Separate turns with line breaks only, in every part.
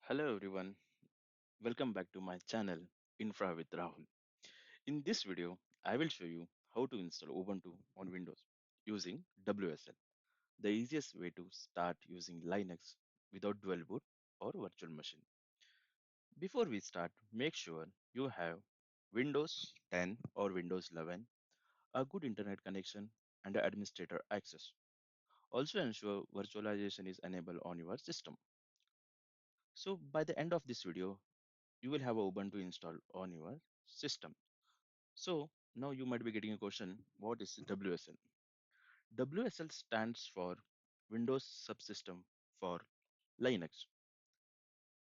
Hello everyone, welcome back to my channel Infra with Rahul. In this video, I will show you how to install Ubuntu on Windows using WSL, the easiest way to start using Linux without dual boot or virtual machine. Before we start, make sure you have Windows 10 or Windows 11, a good internet connection, and administrator access. Also ensure virtualization is enabled on your system. So by the end of this video, you will have a Ubuntu installed on your system. So now you might be getting a question, what is WSL? WSL stands for Windows Subsystem for Linux.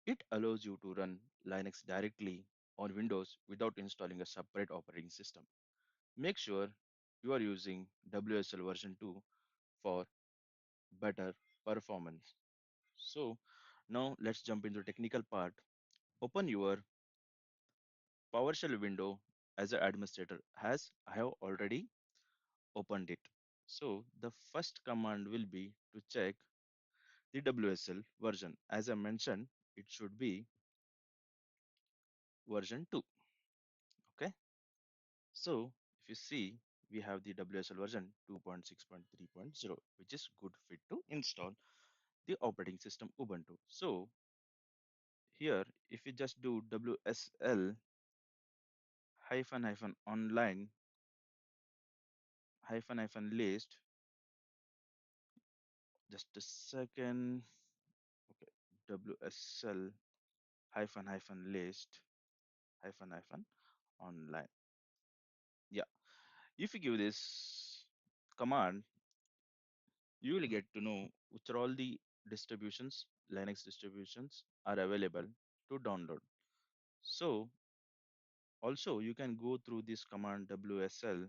It allows you to run Linux directly on Windows without installing a separate operating system. Make sure you are using WSL version 2 for better performance. So now let's jump into the technical part. Open your PowerShell window as an administrator as I have already opened it. So the first command will be to check the WSL version. As I mentioned, it should be version 2. Okay. So if you see, we have the WSL version 2.6.3.0, which is good fit to install the operating system Ubuntu. So here, if you just do WSL hyphen online list, just a second. Okay, WSL list online. Yeah, if you give this command, you will get to know which are all the distributions, Linux distributions are available to download. So also you can go through this command WSL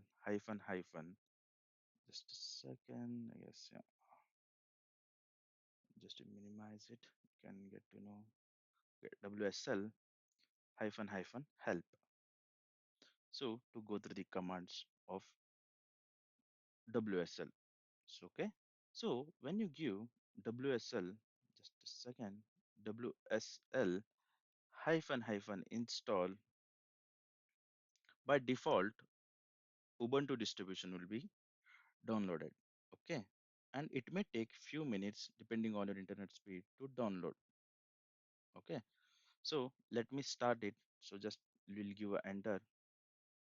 just a second, I guess, yeah, just to minimize it, you can get to know WSL help. So to go through the commands of WSL. So, okay. So when you give WSL, just a second, WSL install, by default, Ubuntu distribution will be downloaded. Okay. And it may take few minutes depending on your internet speed to download. Okay. So let me start it. So just we'll give a enter.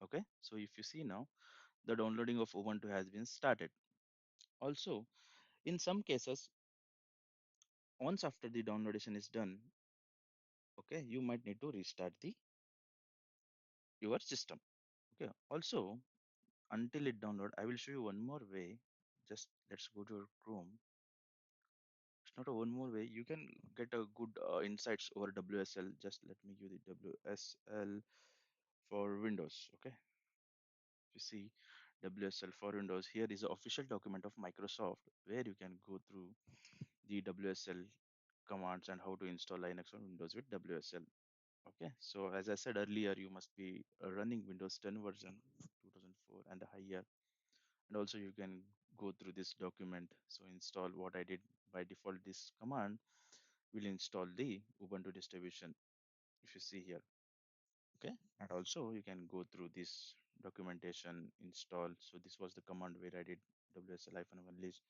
Okay. So if you see now, the downloading of Ubuntu has been started. Also, in some cases, once after the downloadation is done, okay, you might need to restart the your system. Okay, also until it download, I will show you one more way. Just let's go to your Chrome. It's not a one more way, you can get a good insights over WSL. Just let me give the WSL for Windows. Okay, you see WSL for Windows, here is the official document of Microsoft where you can go through the WSL commands and how to install Linux on Windows with WSL. Okay, so as I said earlier, you must be running Windows 10 version 2004 and higher. And also you can go through this document. So install what I did by default, this command will install the Ubuntu distribution if you see here. Okay, and also you can go through this documentation install. So this was the command where I did WSL-1 list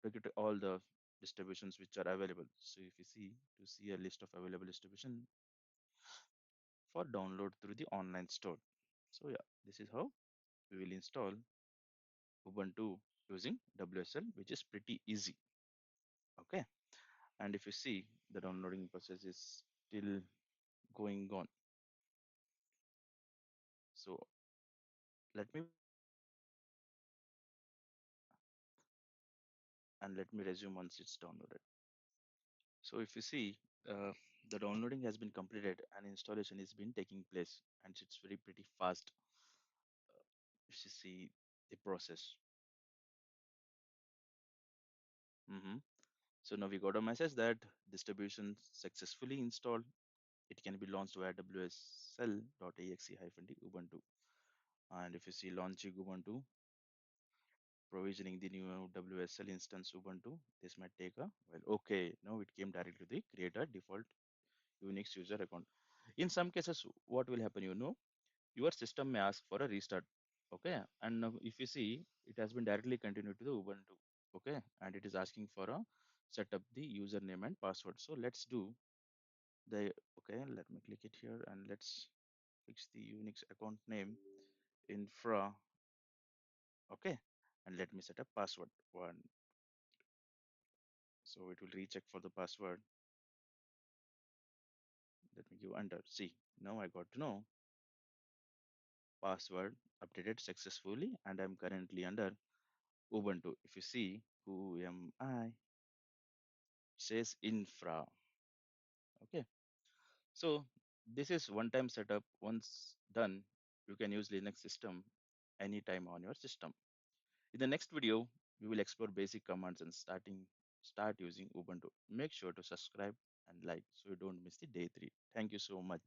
to get all the distributions which are available. So if you see to see a list of available distribution for download through the online store. So yeah, this is how we will install Ubuntu using WSL, which is pretty easy. Okay, and if you see, the downloading process is still going on. So let me and let me resume once it's downloaded. So if you see, uh, the downloading has been completed and installation is been taking place, and it's very pretty fast. If you see the process. Mhm. So now we got a message that distribution successfully installed. It can be launched via wsl.exe-d Ubuntu. And if you see launching Ubuntu, provisioning the new WSL instance Ubuntu, this might take a well. Okay, now it came directly to the creator default Unix user account. In some cases, what will happen, your system may ask for a restart. Okay, and now if you see, it has been directly continued to the Ubuntu. Okay, and it is asking for a set up the username and password. So let's do the okay. Let me click it here and let's fix the Unix account name infra. Okay, and let me set up password one. So it will recheck for the password. Let me give enter. See, now I got to know password updated successfully, and I'm currently under Ubuntu. If you see who am I, says infra. Okay, so this is one-time setup. Once done, you can use Linux system anytime on your system. In the next video, we will explore basic commands and start using Ubuntu. Make sure to subscribe and like so you don't miss the day 3. Thank you so much.